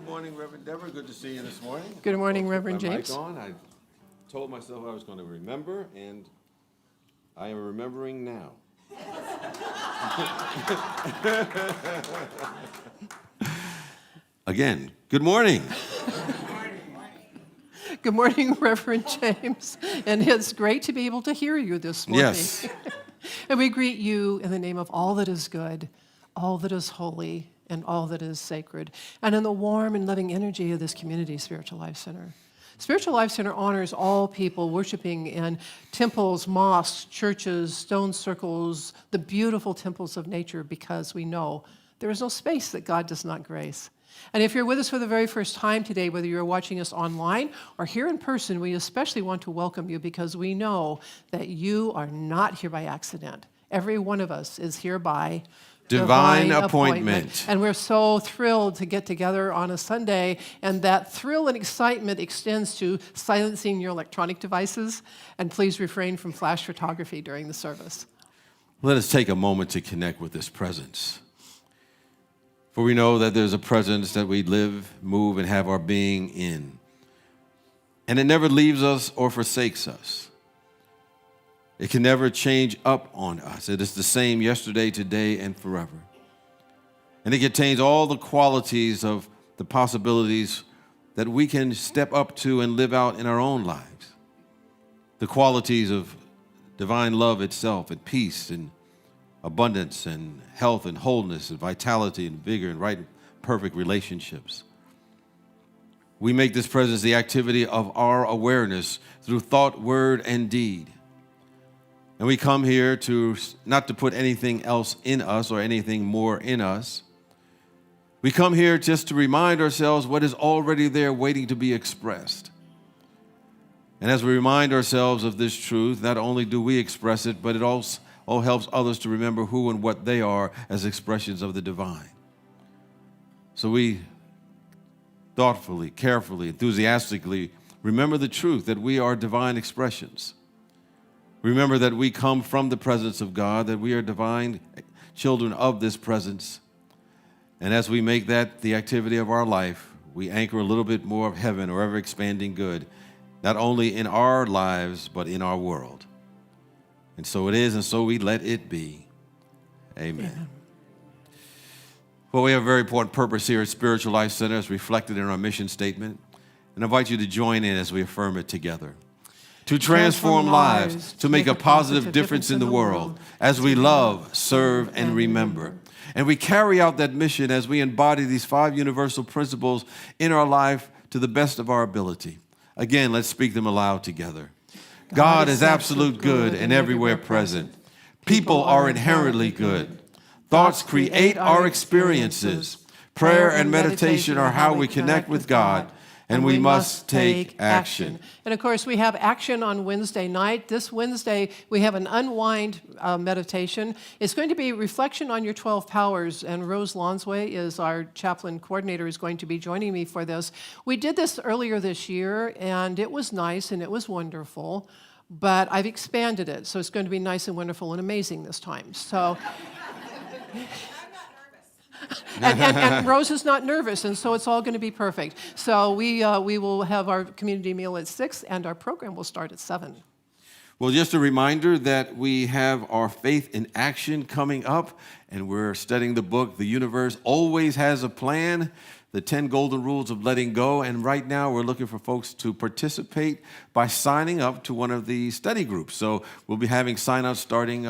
morning, Reverend Deborah. Good to see you this morning. Good morning, Reverend My James. mic on. I told myself I was going to remember, and I am remembering now. Again, good morning. Good morning, Reverend James. And it's great to be able to hear you this morning. Yes. And we greet you in the name of all that is good, all that is holy, and all that is sacred, and in the warm and loving energy of this community, Spiritual Life Center. Spiritual Life Center honors all people worshiping in temples, mosques, churches, stone circles, the beautiful temples of nature, because we know there is no space that God does not grace. And if you're with us for the very first time today, whether you're watching us online or here in person, we especially want to welcome you because we know that you are not here by accident. Every one of us is here by divine appointment. And we're so thrilled to get together on a Sunday, and that thrill and excitement extends to silencing your electronic devices, and please refrain from flash photography during the service. Let us take a moment to connect with this presence. For we know that there's a presence that we live, move, and have our being in. And it never leaves us or forsakes us. It can never change up on us. It is the same yesterday, today, and forever. And it contains all the qualities of the possibilities that we can step up to and live out in our own lives. The qualities of divine love itself, and peace, and abundance, and health, and wholeness, and vitality, and vigor, and right, perfect relationships. We make this presence the activity of our awareness through thought, word, and deed. And we come here to not to put anything else in us or anything more in us. We come here just to remind ourselves what is already there waiting to be expressed. And as we remind ourselves of this truth, not only do we express it, but it also helps others to remember who and what they are as expressions of the divine. So we thoughtfully, carefully, enthusiastically remember the truth that we are divine expressions. Remember that we come from the presence of God, that we are divine children of this presence. And as we make that the activity of our life, we anchor a little bit more of heaven or ever-expanding good, not only in our lives, but in our world. And so it is, and so we let it be. Amen. Yeah. Well, we have a very important purpose here at Spiritual Life Center as reflected in our mission statement. And I invite you to join in as we affirm it together. To transform lives, to make a positive difference in the world, as we love, serve, and remember. And we carry out that mission as we embody these 5 universal principles in our life to the best of our ability. Again, let's speak them aloud together. God is absolute good and everywhere present. People are inherently good. Thoughts create our experiences. Prayer and meditation are how we connect with God. And we must take action. And of course, we have action on Wednesday night. This Wednesday, we have an unwind meditation. It's going to be reflection on your 12 powers, and Rose Lonsway is our chaplain coordinator, is going to be joining me for this. We did this earlier this year, and it was nice and it was wonderful, but I've expanded it, so it's going to be nice and wonderful and amazing this time. So. and Rose is not nervous, and so it's all going to be perfect. So we will have our community meal at 6, and our program will start at 7. Well, just a reminder that we have our Faith in Action coming up, and we're studying the book, The Universe Always Has a Plan, the 10 Golden Rules of Letting Go. And right now we're looking for folks to participate by signing up to one of the study groups. So we'll be having sign-ups starting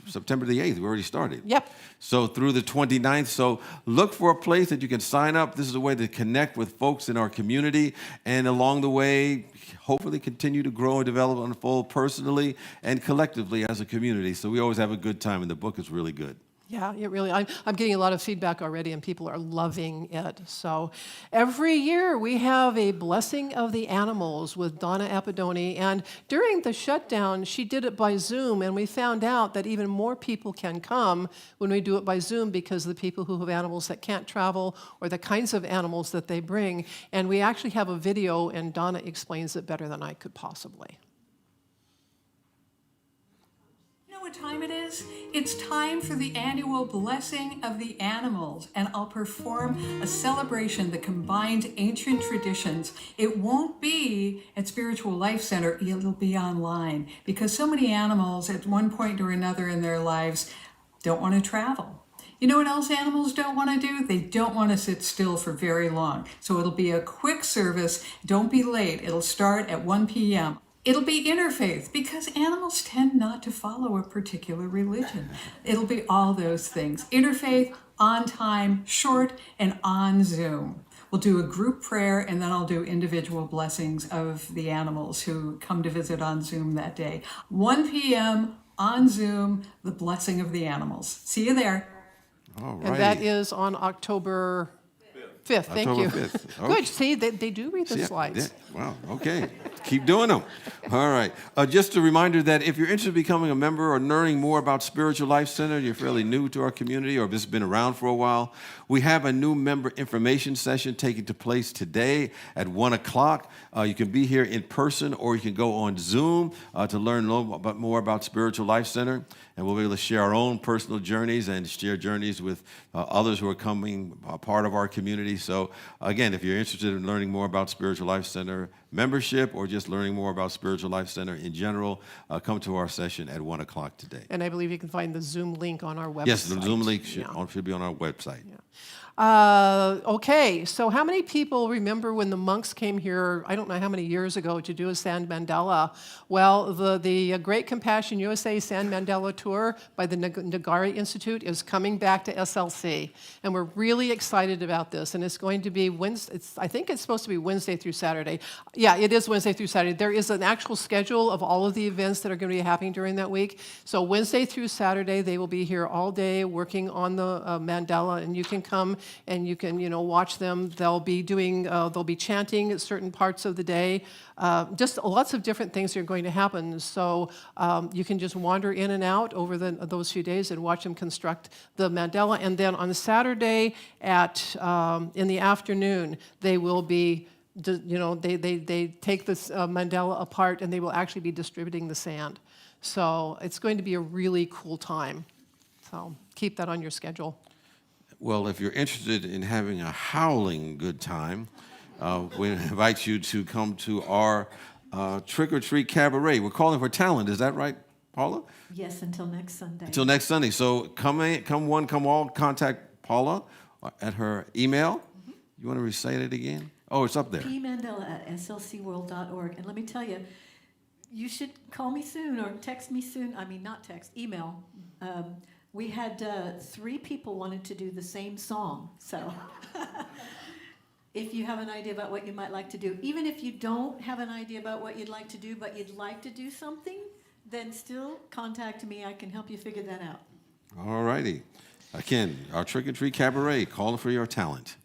September the 8th. We already started. Yep. So through the 29th. So look for a place that you can sign up. This is a way to connect with folks in our community, and along the way, hopefully continue to grow and develop and unfold personally and collectively as a community. So we always have a good time, and the book is really good. Yeah, it really, I'm getting a lot of feedback already, and people are loving it. So every year we have a blessing of the animals with Donna Apodoni, and during the shutdown, she did it by Zoom, and we found out that even more people can come when we do it by Zoom because of the people who have animals that can't travel or the kinds of animals that they bring. And we actually have a video, and Donna explains it better than I could possibly. You know, time it is? It's time for the annual Blessing of the Animals, and I'll perform a celebration that combines ancient traditions. It won't be at Spiritual Life Center, it'll be online, because so many animals at one point or another in their lives don't want to travel. You know what else animals don't want to do? They don't want to sit still for very long. So it'll be a quick service. Don't be late. It'll start at 1 p.m. It'll be interfaith because animals tend not to follow a particular religion. It'll be all those things. Interfaith, on time, short, and on Zoom. We'll do a group prayer, and then I'll do individual blessings of the animals who come to visit on Zoom that day. 1 p.m. on Zoom, the blessing of the animals. See you there. All right. And that is on October 5th. Thank October you. 5th. Okay. Good. See, they do read the slides. Yeah. Wow. Okay. Keep doing them. All right. Just a reminder that if you're interested in becoming a member or learning more about Spiritual Life Center, you're fairly new to our community or this has been around for a while, we have a new member information session taking place today at 1 o'clock. You can be here in person or you can go on Zoom to learn a little bit more about Spiritual Life Center. And we'll be able to share our own personal journeys and share journeys with others who are coming part of our community. So, again, if you're interested in learning more about Spiritual Life Center membership or just learning more about Spiritual Life Center in general, come to our session at 1 o'clock today. And I believe you can find the Zoom link on our website. Yes, the Zoom link should be on our website. Yeah. Okay, so how many people remember when the monks came here, I don't know how many years ago, to do a San Mandella? Well, the Great Compassion USA San Mandella Tour by the Nagari Institute is coming back to SLC. And we're really excited about this. And it's going to be Wednesday, I think it's supposed to be Wednesday through Saturday. Yeah, it is Wednesday through Saturday. There is an actual schedule of all of the events that are going to be happening during that week. So Wednesday through Saturday, they will be here all day working on the Mandella, and you can come and you can, watch them. They'll be chanting at certain parts of the day. Just lots of different things are going to happen. So you can just wander in and out over those few days and watch them construct the Mandella. And then on Saturday in the afternoon, they will be, they take this Mandella apart and they will actually be distributing the sand. So it's going to be a really cool time. So keep that on your schedule. Well, if you're interested in having a howling good time, we invite you to come to our trick-or-treat cabaret. We're calling for talent. Is that right, Paula? Yes, until next Sunday. Until next Sunday. So come one, come all. Contact Paula at her email. Mm-hmm. You want to recite it again? Oh, it's up there. pmandela@slcworld.org. And let me tell you, you should call me soon or text me soon. I mean, not text, email. We had 3 people wanted to do the same song. So if you have an idea about what you might like to do, even if you don't have an idea about what you'd like to do, but you'd like to do something, then still contact me. I can help you figure that out. All righty. Again, our Trick-or-Treat Cabaret, calling for your talent.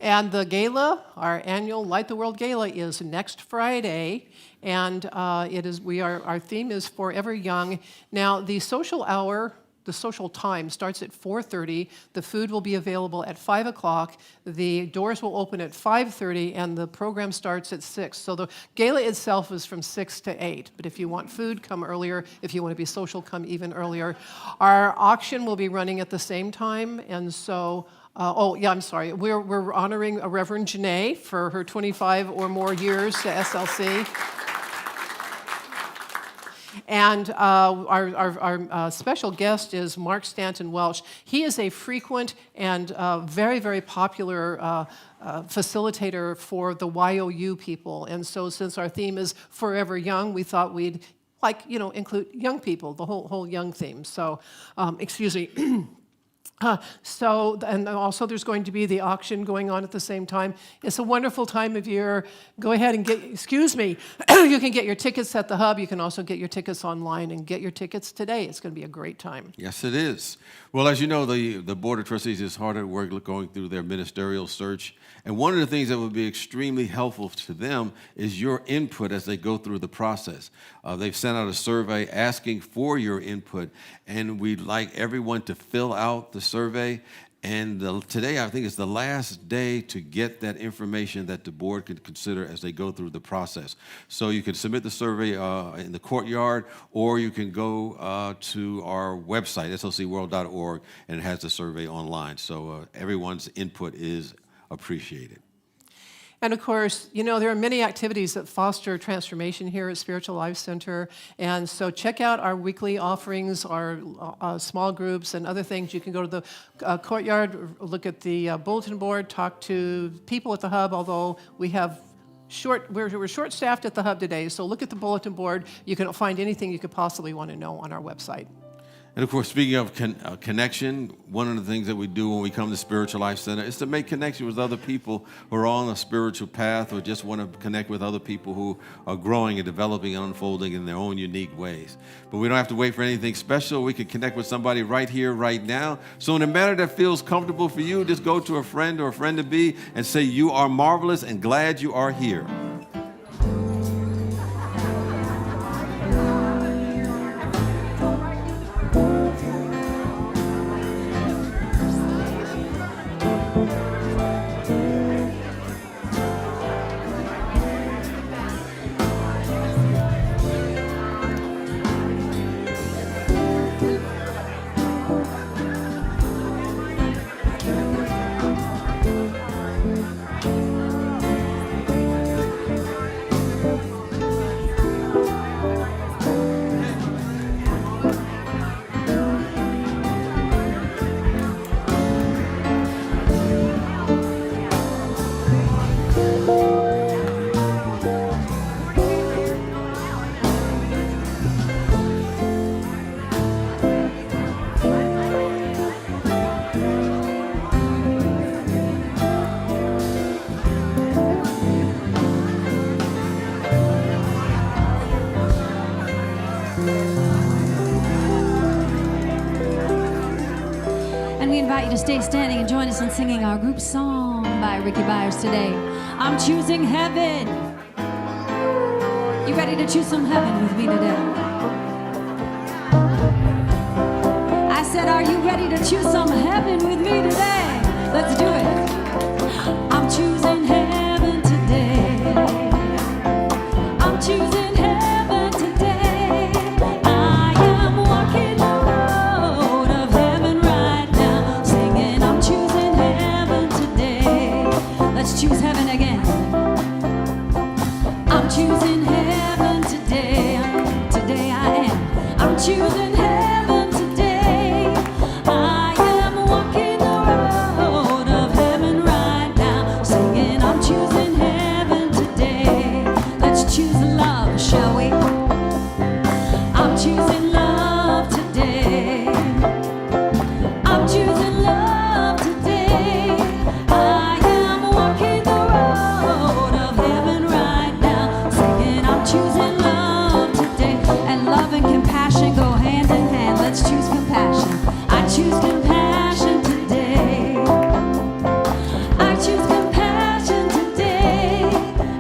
And the gala, our annual Light the World Gala, is next Friday, and our theme is Forever Young. Now, the social hour, the social time starts at 4:30. The food will be available at 5 o'clock. The doors will open at 5:30, and the program starts at 6. So the gala itself is from 6 to 8. But if you want food, come earlier. If you want to be social, come even earlier. Our auction will be running at the same time, and so. I'm sorry. We're honoring Reverend Janée for her 25 or more years to SLC. And our special guest is Mark Stanton Welsh. He is a frequent and very, very popular facilitator for the YOU people. And so since our theme is Forever Young, we thought we'd include young people, the whole young theme. So, excuse me. And also there's going to be the auction going on at the same time. It's a wonderful time of year. Go ahead and you can get your tickets at the hub. You can also get your tickets online and get your tickets today. It's going to be a great time. Yes, it is. Well, as you know, the Board of Trustees is hard at work going through their ministerial search. And one of the things that would be extremely helpful to them is your input as they go through the process. They've sent out a survey asking for your input, and we'd like everyone to fill out the survey And today, I think, is the last day to get that information that the board can consider as they go through the process. So you can submit the survey in the courtyard, or you can go to our website, slcworld.org, and it has the survey online. So everyone's input is appreciated. And of course, you know, there are many activities that foster transformation here at Spiritual Life Center. And so check out our weekly offerings, our small groups and other things. You can go to the courtyard, look at the bulletin board, talk to people at the hub, although we're short-staffed at the hub today. So look at the bulletin board. You can find anything you could possibly want to know on our website. And of course, speaking of connection, one of the things that we do when we come to Spiritual Life Center is to make connection with other people who are on a spiritual path or just want to connect with other people who are growing and developing and unfolding in their own unique ways. But we don't have to wait for anything special. We can connect with somebody right here, right now. So in a manner that feels comfortable for you, just go to a friend or a friend-to-be and say, "You are marvelous and glad you are here." To stay standing and join us in singing our group song by Rickie Byars today. I'm choosing heaven. You ready to choose some heaven with me today? I said, are you ready to choose some heaven with me today? Let's do it. I'm choosing heaven today. I'm choosing heaven today. I am walking the road of heaven right now, singing I'm choosing heaven today. Let's choose heaven again. I'm choosing heaven today. Today I am. I'm choosing heaven today. I am walking the road of heaven right now, singing I'm choosing heaven today. Let's choose love, shall we? I'm choosing love today. I'm choosing love today. I am walking the road of heaven right now, singing I'm choosing love today. And love and compassion go hand in hand. Let's choose compassion. I choose compassion today. I choose compassion today.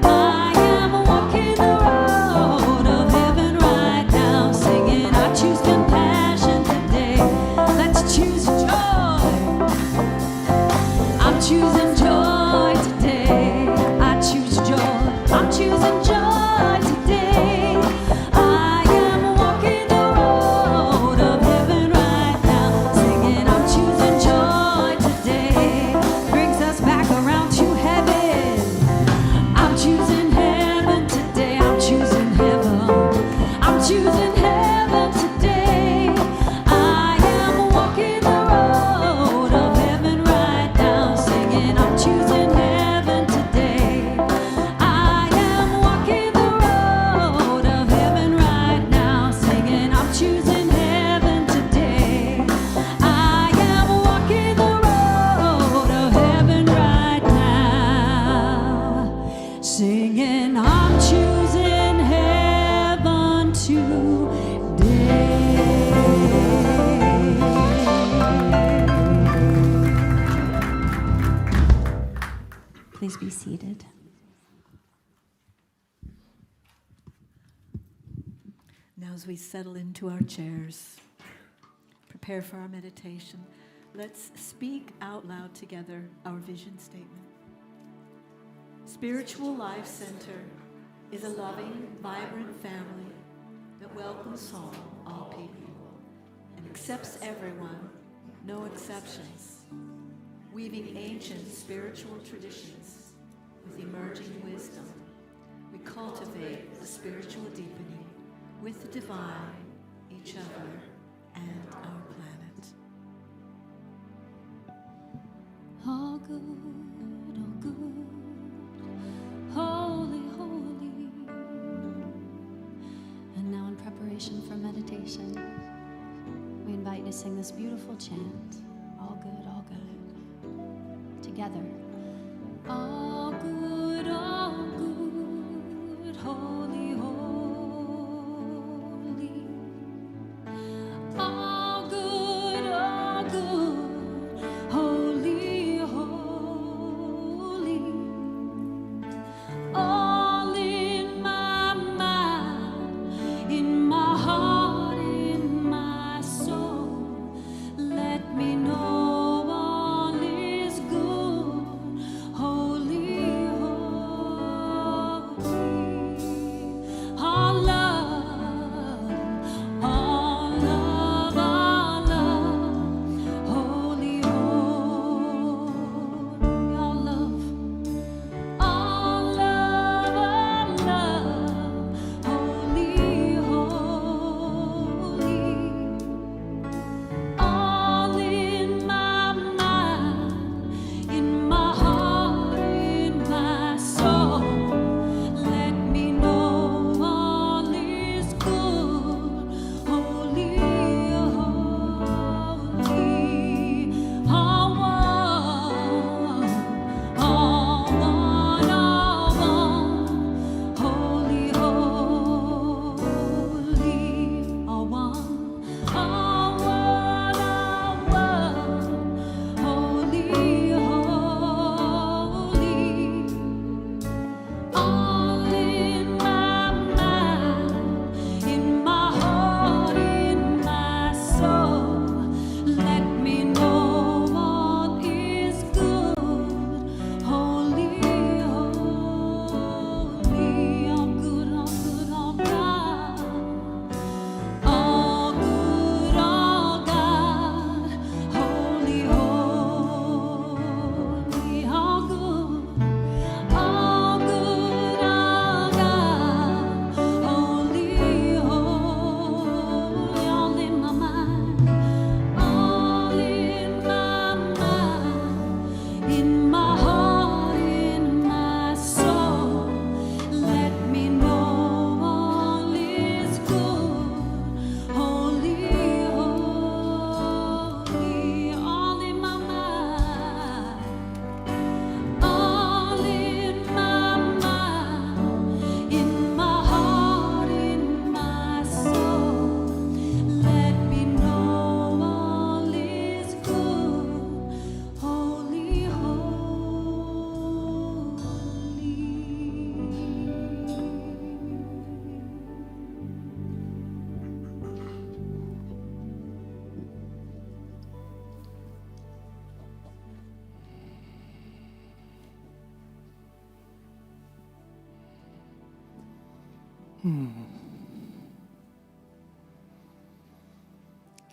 I am walking the road of heaven right now, singing I choose compassion today. Let's choose joy. I'm choosing joy today. I choose joy. I'm choosing joy today. I am walking the road of heaven right now, singing I'm choosing joy today. Brings us back around to heaven. I'm choosing heaven today. I'm choosing heaven. I'm choosing heaven today. I am walking the road of heaven right now, singing I'm choosing heaven today. I am walking the road of heaven right now, singing I'm choosing heaven today. I am walking the road of heaven right now, singing I'm choosing heaven today. Please be seated. Now, as we settle into our chairs, prepare for our meditation, Let's speak out loud together our vision statement. Spiritual Life Center is a loving, vibrant family that welcomes home all people and accepts everyone, no exceptions, weaving ancient spiritual traditions with emerging wisdom. We cultivate a spiritual deepening with the divine, each other, and our planet. All good, holy, holy. And now in preparation for meditation, we invite you to sing this beautiful chant, all good, together. All good, holy, holy. All good, holy, holy. All in my mind, in my heart, in my soul. Let me know all is good, holy, holy. All love, all love, all love, holy, holy. All love. All love, holy, holy. All in my mind, in my heart, in my soul. Let me know all is good, holy, holy. All one, holy, holy. All one, holy, holy. All in my mind, in my heart, in my soul. Let me know all is good, holy, holy. All good, all God. All good, all God, holy, holy. All good, all good, all God, holy, holy. All in my mind, all in my mind, in my heart, in my soul. Let me know all is good, holy, holy. All in my mind, all in my mind, in my heart, in my soul. Let me know all is good, holy,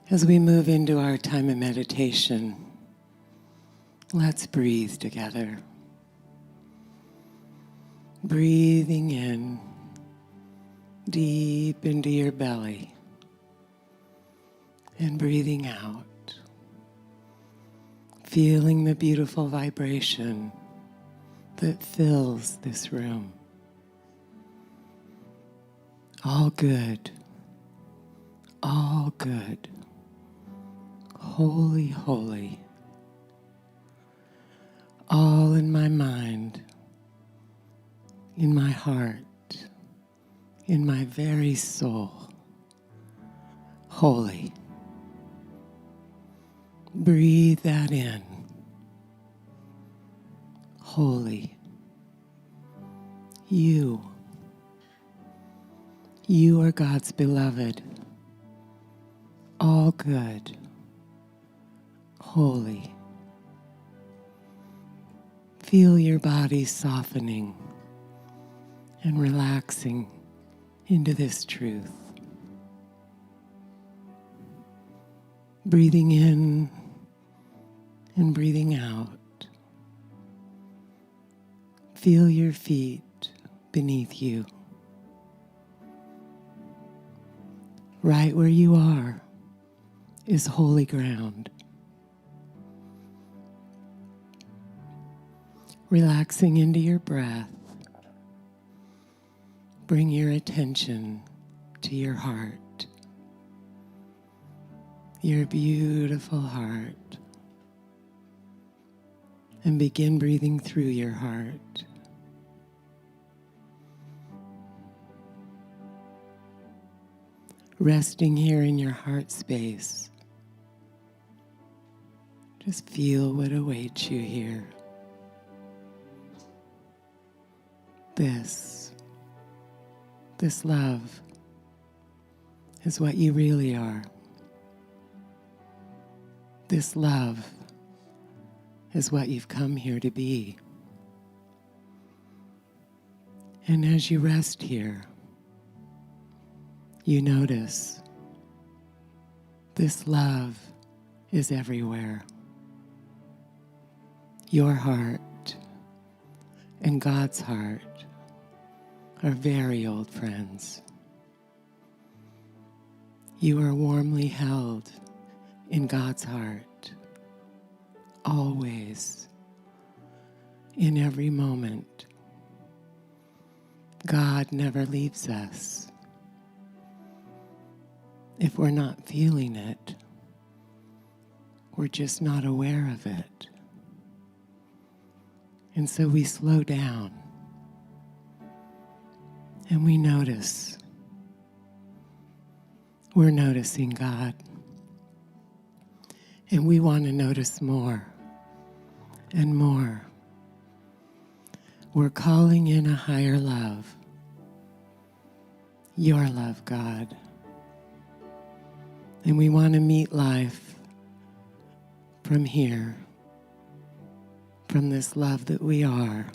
As we move into our time of meditation, let's breathe together. Breathing in deep into your belly and breathing out, feeling the beautiful vibration that fills this room. All good, all good, holy, holy. All in my mind, in my heart, in my very soul, holy. Breathe that in, holy. You are God's beloved, all good, holy. Feel your body softening and relaxing into this truth. Breathing in and breathing out. Feel your feet beneath you. Right where you are is holy ground. Relaxing into your breath, bring your attention to your heart, your beautiful heart, and begin breathing through your heart. Resting here in your heart space, just feel what awaits you here. This love is what you really are. This love is what you've come here to be. And as you rest here, you notice this love is everywhere. Your heart and God's heart are very old friends. You are warmly held in God's heart, always, in every moment. God never leaves us. If we're not feeling it, we're just not aware of it. And so we slow down and we notice. We're noticing God. And we want to notice more and more. We're calling in a higher love. Your love, God. And we want to meet life from here, from this love that we are.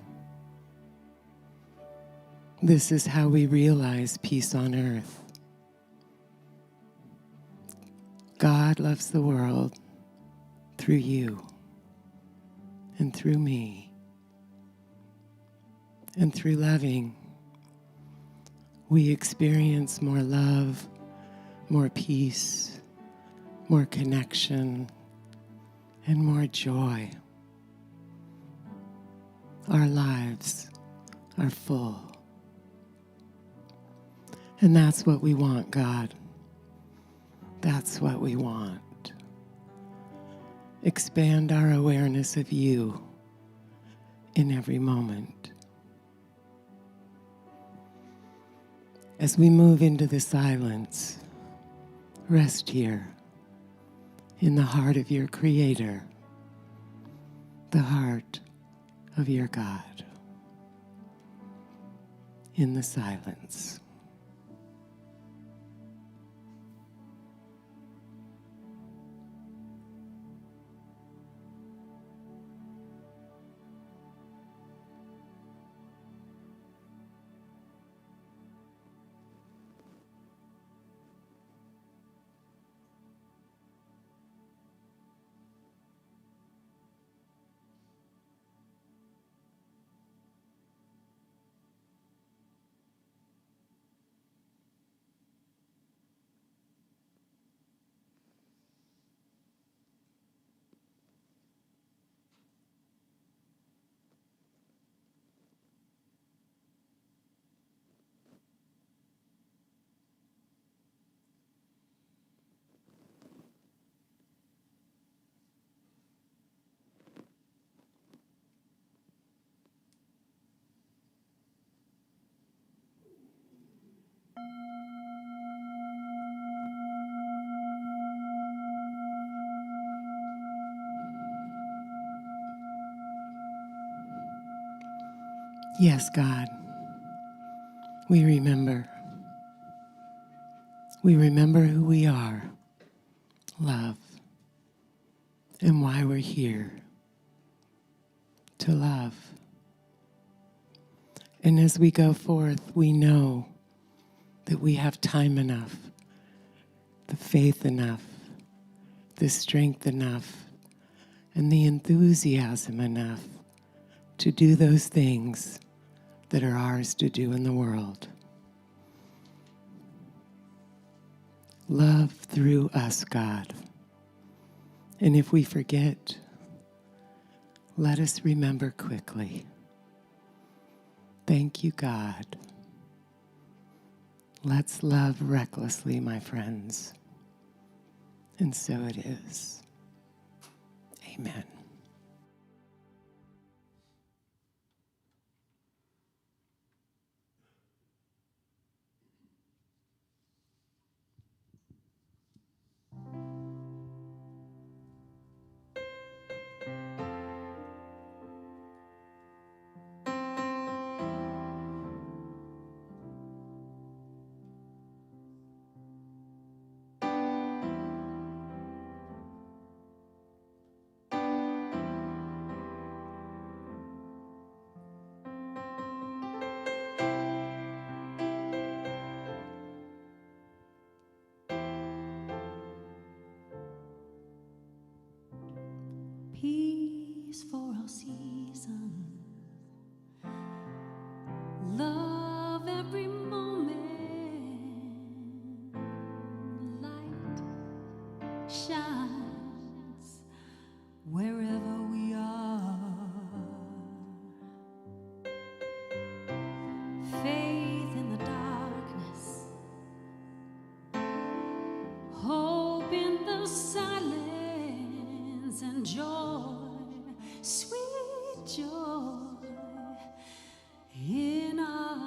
This is how we realize peace on earth. God loves the world through you and through me. And through loving, we experience more love, more peace, more connection, and more joy. Our lives are full. And that's what we want, God. That's what we want. Expand our awareness of you in every moment. As we move into the silence, rest here in the heart of your Creator, the heart of your God, in the silence. Yes, God, we remember. We remember who we are, love. and why we're here, to love. And as we go forth, we know that we have time enough, the faith enough, the strength enough, and the enthusiasm enough to do those things that are ours to do in the world. Love through us, God. And if we forget, let us remember quickly. Thank you, God. Let's love recklessly, my friends. And so it is. Amen. Peace for all seasons, love every moment, light shines wherever we are, faith in the darkness, hope in the silence, and joy, sweet joy in our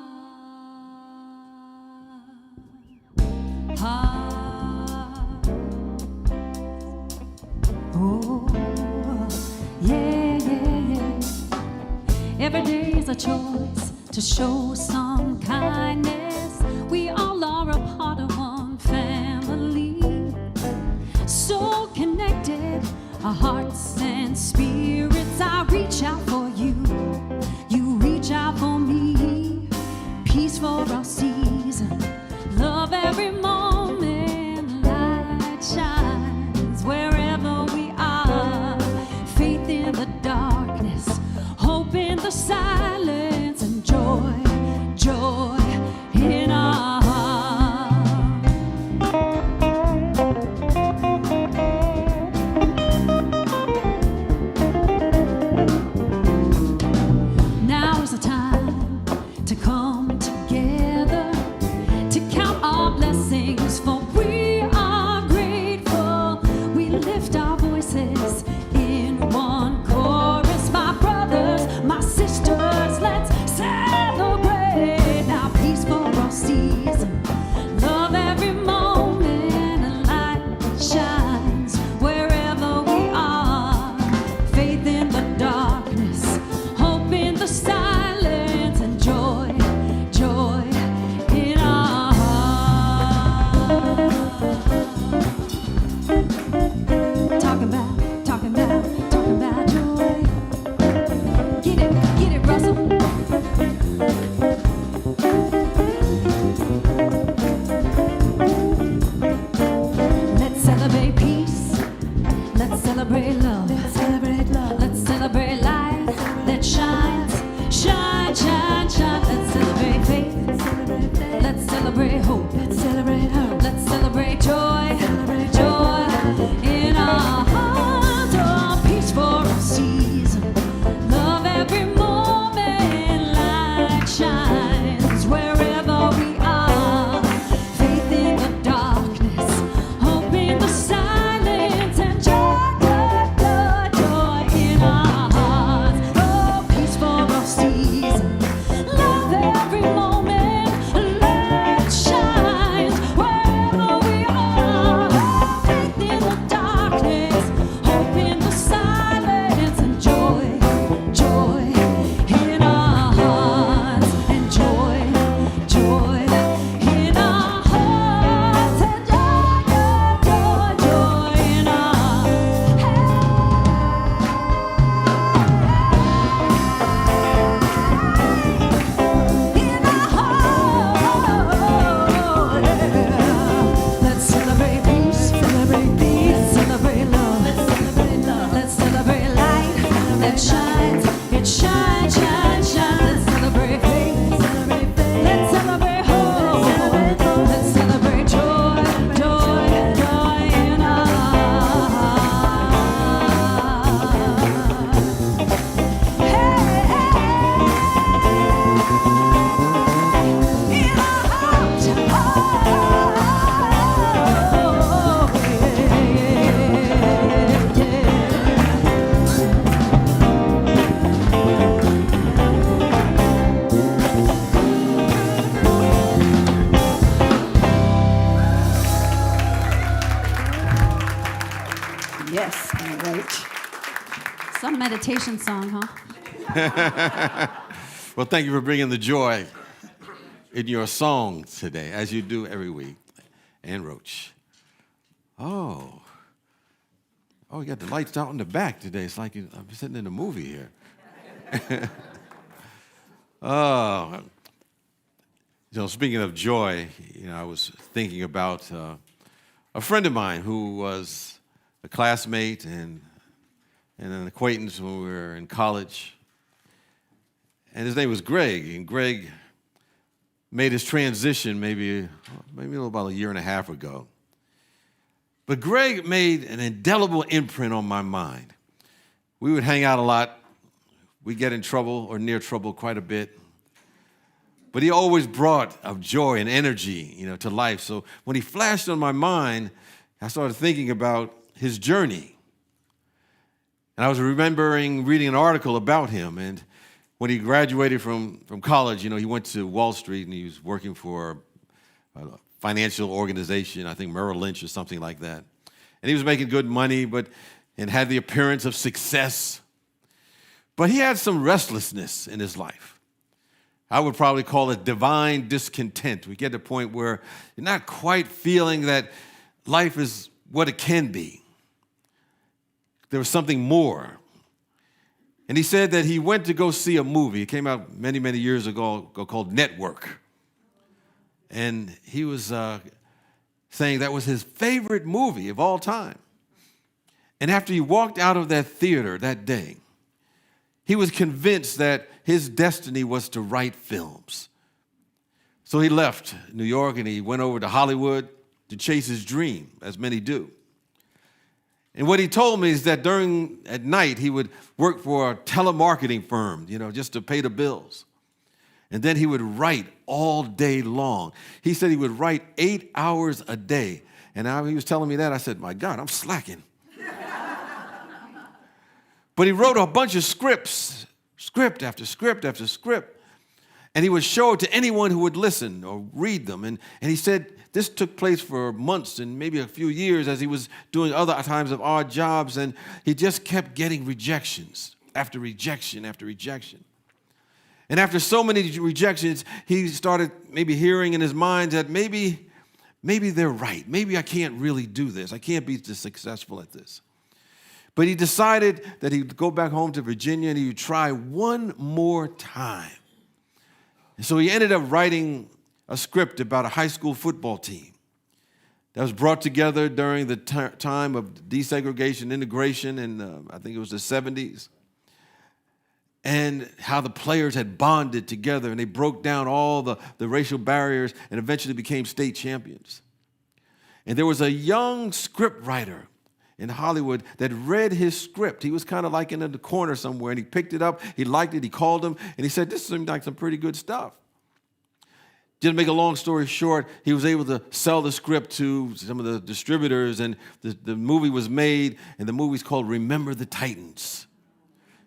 hearts. Oh, yeah, yeah, yeah. Every day is a choice to show some kindness. We all are a part of one family, so connected, our hearts and spirits. I reach out for you, you reach out for me. Peace for our season, love every moment, light shines wherever we are, faith in the darkness, hope in the silence, and joy, joy in our heart. Now is the time to come together, to count our blessings, for we are grateful. We lift our voices in one chorus. My brothers, my sisters, let's celebrate. meditation song, huh? Well, thank you for bringing the joy in your song today, as you do every week. Ann Roach. Oh, you got the lights out in the back today. It's like I'm sitting in a movie here. Oh, speaking of joy, I was thinking about a friend of mine who was a classmate and an acquaintance when we were in college. And his name was Greg, and Greg made his transition maybe about a year and a half ago. But Greg made an indelible imprint on my mind. We would hang out a lot. We'd get in trouble or near trouble quite a bit. But he always brought of joy and energy, to life. So when he flashed on my mind, I started thinking about his journey. And I was remembering reading an article about him, and when he graduated from college, he went to Wall Street and he was working for a financial organization, I think Merrill Lynch or something like that. And he was making good money, and had the appearance of success. But he had some restlessness in his life. I would probably call it divine discontent. We get to the point where you're not quite feeling that life is what it can be. There was something more. And he said that he went to go see a movie. It came out many, many years ago called Network. And he was saying that was his favorite movie of all time. And after he walked out of that theater that day, he was convinced that his destiny was to write films. So he left New York and he went over to Hollywood to chase his dream, as many do. And what he told me is that at night, he would work for a telemarketing firm, just to pay the bills. And then he would write all day long. He said he would write 8 hours a day. And he was telling me that. I said, my God, I'm slacking. But he wrote a bunch of script after script after script. And he would show it to anyone who would listen or read them. And he said this took place for months and maybe a few years as he was doing other times of odd jobs. And he just kept getting rejections after rejection after rejection. And after so many rejections, he started maybe hearing in his mind that maybe they're right. Maybe I can't really do this. I can't be this successful at this. But he decided that he'd go back home to Virginia and he would try one more time. And so he ended up writing a script about a high school football team that was brought together during the time of desegregation, integration in, I think it was the 70s. And how the players had bonded together and they broke down all the racial barriers and eventually became state champions. And there was a young script writer in Hollywood that read his script. He was kind of like in the corner somewhere, and he picked it up, he liked it, he called him, and he said, this seemed like some pretty good stuff. Just to make a long story short, he was able to sell the script to some of the distributors, and the movie was made, and the movie's called Remember the Titans.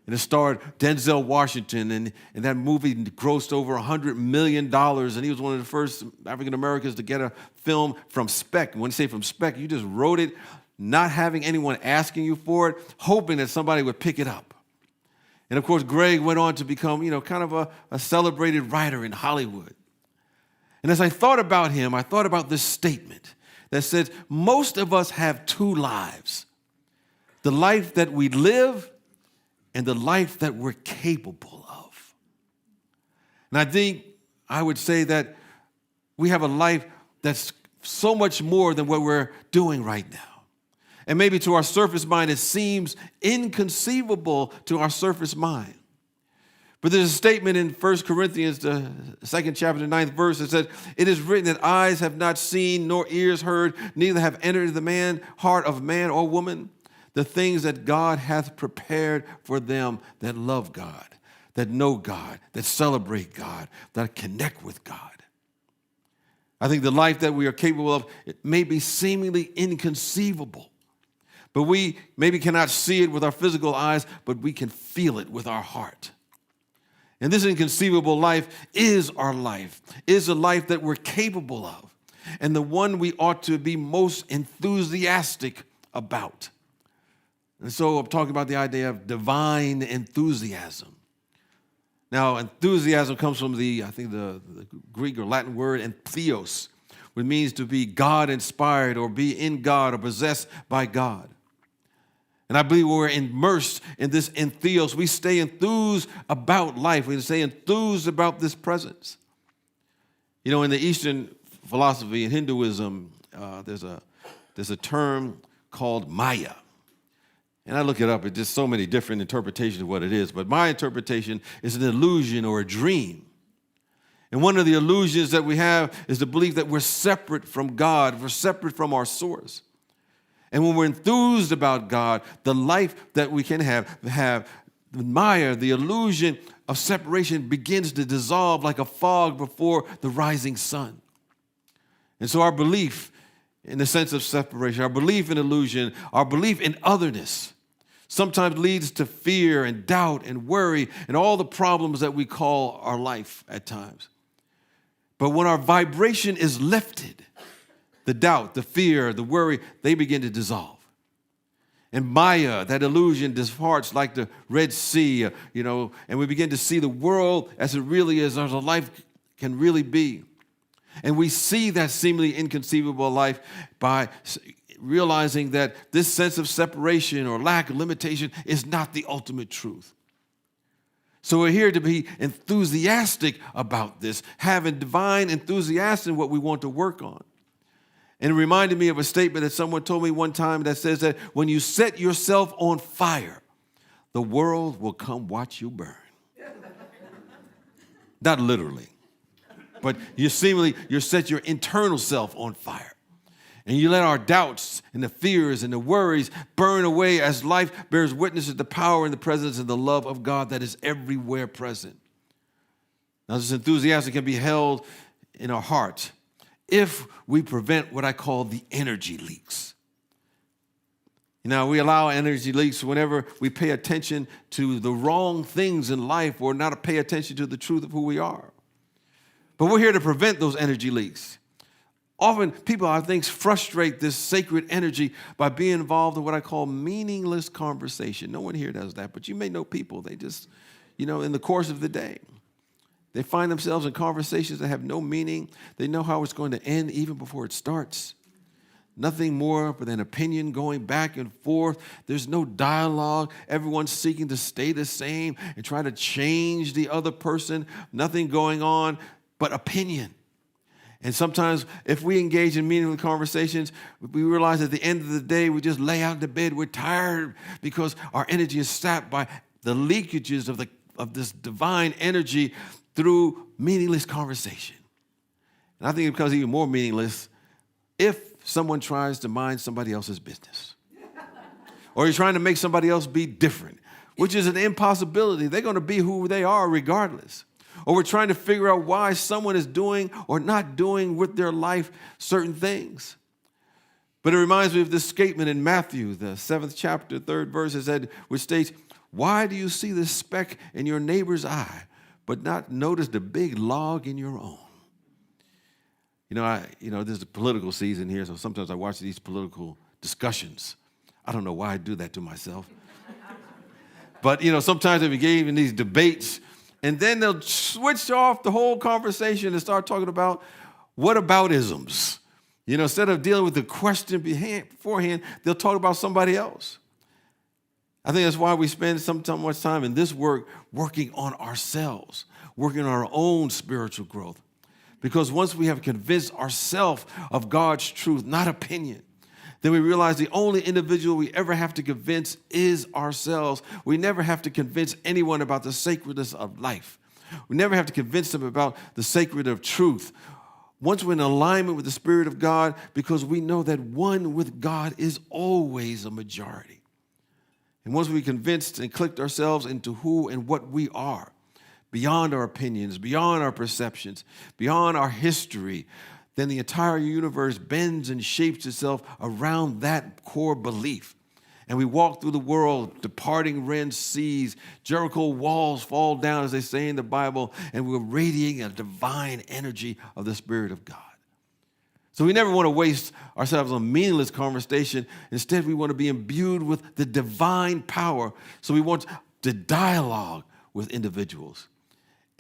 And it starred Denzel Washington, and that movie grossed over $100 million, and he was one of the first African Americans to get a film from spec. And when you say from spec, you just wrote it, not having anyone asking you for it, hoping that somebody would pick it up. And of course, Greg went on to become, kind of a celebrated writer in Hollywood. And as I thought about him, I thought about this statement that says, most of us have two lives, the life that we live and the life that we're capable of. And I think I would say that we have a life that's so much more than what we're doing right now. And maybe to our surface mind, it seems inconceivable to our surface mind. But there's a statement in 1 Corinthians, the 2nd chapter, the 9th verse, that says, it is written that eyes have not seen, nor ears heard, neither have entered the heart of man or woman, the things that God hath prepared for them that love God, that know God, that celebrate God, that connect with God. I think the life that we are capable of, it may be seemingly inconceivable. But we maybe cannot see it with our physical eyes, but we can feel it with our heart. And this inconceivable life is our life, is a life that we're capable of, and the one we ought to be most enthusiastic about. And so I'm talking about the idea of divine enthusiasm. Now, enthusiasm comes from the Greek or Latin word entheos, which means to be God-inspired or be in God or possessed by God. And I believe when we're immersed in this entheos, we stay enthused about life. We stay enthused about this presence. You know, in the Eastern philosophy, in Hinduism, there's a term called Maya. And I look it up, it's just so many different interpretations of what it is. But my interpretation is an illusion or a dream. And one of the illusions that we have is the belief that we're separate from God, we're separate from our source. And when we're enthused about God, the life that we can have Maya, the illusion of separation begins to dissolve like a fog before the rising sun. And so our belief in the sense of separation, our belief in illusion, our belief in otherness sometimes leads to fear and doubt and worry and all the problems that we call our life at times. But when our vibration is lifted, the doubt, the fear, the worry, they begin to dissolve. And Maya, that illusion, departs like the Red Sea, and we begin to see the world as it really is, as a life can really be. And we see that seemingly inconceivable life by realizing that this sense of separation or lack of limitation is not the ultimate truth. So we're here to be enthusiastic about this, having divine enthusiasm in what we want to work on. And it reminded me of a statement that someone told me one time that says that when you set yourself on fire, the world will come watch you burn. Not literally, but you set your internal self on fire. And you let our doubts and the fears and the worries burn away as life bears witness to the power and the presence and the love of God that is everywhere present. Now, this enthusiasm can be held in our heart if we prevent what I call the energy leaks. Now, we allow energy leaks whenever we pay attention to the wrong things in life or not pay attention to the truth of who we are. But we're here to prevent those energy leaks. Often people, I think, frustrate this sacred energy by being involved in what I call meaningless conversation. No one here does that, but you may know people, they just, in the course of the day, they find themselves in conversations that have no meaning. They know how it's going to end even before it starts. Nothing more but an opinion going back and forth. There's no dialogue. Everyone's seeking to stay the same and try to change the other person. Nothing going on but opinion. And sometimes if we engage in meaningful conversations, we realize at the end of the day, we just lay out in the bed. We're tired because our energy is sapped by the leakages of this divine energy through meaningless conversation. And I think it becomes even more meaningless if someone tries to mind somebody else's business. Or you're trying to make somebody else be different, which is an impossibility. They're going to be who they are regardless. Or we're trying to figure out why someone is doing or not doing with their life certain things. But it reminds me of this statement in Matthew, the 7th chapter, 3rd verse, which states, "Why do you see the speck in your neighbor's eye, but not notice the big log in your own?" There's a political season here, so sometimes I watch these political discussions. I don't know why I do that to myself. But, sometimes they engage in these debates, and then they'll switch off the whole conversation and start talking about whataboutisms. Instead of dealing with the question beforehand, they'll talk about somebody else. I think that's why we spend much time in this work working on ourselves, working on our own spiritual growth. Because once we have convinced ourselves of God's truth, not opinion, then we realize the only individual we ever have to convince is ourselves. We never have to convince anyone about the sacredness of life. We never have to convince them about the sacred of truth. Once we're in alignment with the Spirit of God, because we know that one with God is always a majority. And once we convinced and clicked ourselves into who and what we are, beyond our opinions, beyond our perceptions, beyond our history, then the entire universe bends and shapes itself around that core belief. And we walk through the world, departing rend seas, Jericho walls fall down, as they say in the Bible, and we're radiating a divine energy of the Spirit of God. So we never want to waste ourselves on meaningless conversation. Instead, we want to be imbued with the divine power. So we want to dialogue with individuals.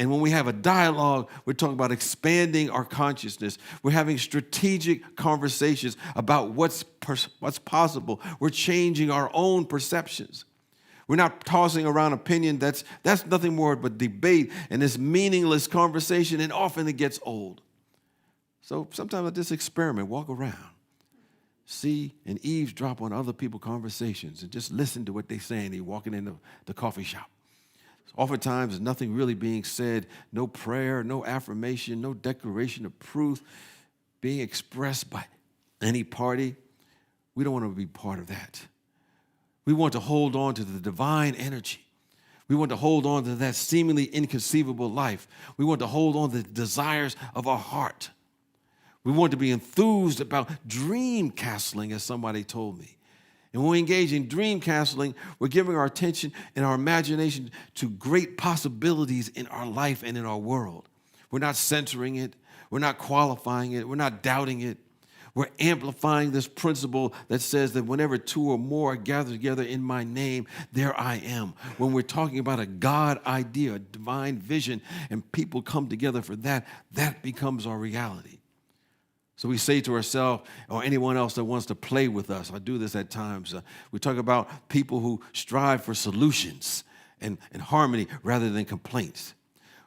And when we have a dialogue, we're talking about expanding our consciousness. We're having strategic conversations about what's possible. We're changing our own perceptions. We're not tossing around opinion. That's nothing more but debate and this meaningless conversation, and often it gets old. So sometimes I just experiment, walk around, see and eavesdrop on other people's conversations and just listen to what they're saying. They're walking in the coffee shop. Oftentimes, there's nothing really being said, no prayer, no affirmation, no declaration of truth being expressed by any party. We don't want to be part of that. We want to hold on to the divine energy. We want to hold on to that seemingly inconceivable life. We want to hold on to the desires of our heart. We want to be enthused about dream castling, as somebody told me. And when we engage in dream castling, we're giving our attention and our imagination to great possibilities in our life and in our world. We're not centering it. We're not qualifying it. We're not doubting it. We're amplifying this principle that says that whenever two or more are gathered together in my name, there I am. When we're talking about a God idea, a divine vision, and people come together for that, that becomes our reality. So we say to ourselves, or anyone else that wants to play with us, I do this at times, we talk about people who strive for solutions and harmony rather than complaints.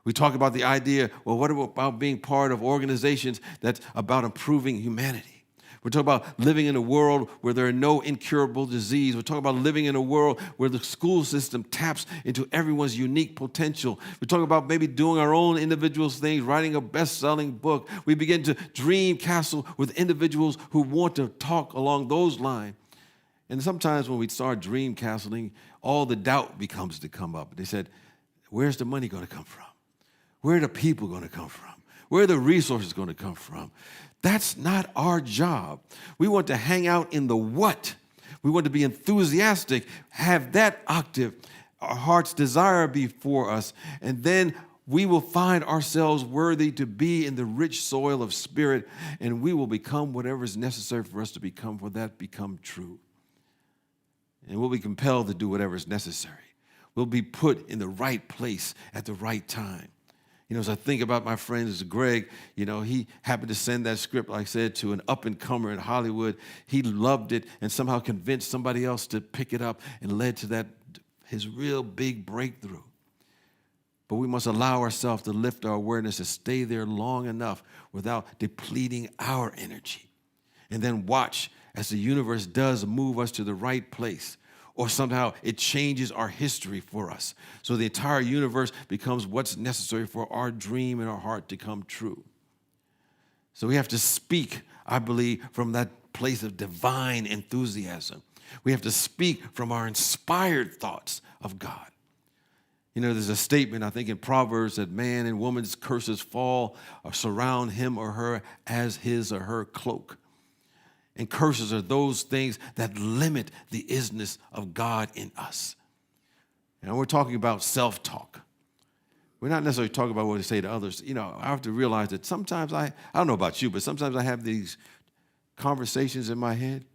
We talk about the idea, well, what about being part of organizations that's about improving humanity? We're talking about living in a world where there are no incurable disease. We're talking about living in a world where the school system taps into everyone's unique potential. We're talking about maybe doing our own individual things, writing a best-selling book. We begin to dream castle with individuals who want to talk along those lines. And sometimes when we start dream castling, all the doubt becomes to come up. They said, where's the money going to come from? Where are the people going to come from? Where are the resources going to come from? That's not our job. We want to hang out in the what. We want to be enthusiastic, have that octave, our heart's desire before us, and then we will find ourselves worthy to be in the rich soil of spirit, and we will become whatever is necessary for us to become, for that become true. And we'll be compelled to do whatever is necessary. We'll be put in the right place at the right time. You know, as I think about my friend Greg, you know, he happened to send that script, like I said, to an up-and-comer in Hollywood. He loved it and somehow convinced somebody else to pick it up and led to that, his real big breakthrough. But we must allow ourselves to lift our awareness and stay there long enough without depleting our energy. And then watch as the universe does move us to the right place. Or somehow it changes our history for us. So the entire universe becomes what's necessary for our dream and our heart to come true. So we have to speak, I believe, from that place of divine enthusiasm. We have to speak from our inspired thoughts of God. You know, there's a statement, I think, in Proverbs that man and woman's curses fall or surround him or her as his or her cloak. And curses are those things that limit the isness of God in us. And we're talking about self-talk. We're not necessarily talking about what we say to others. You know, I have to realize that sometimes I don't know about you, but sometimes I have these conversations in my head.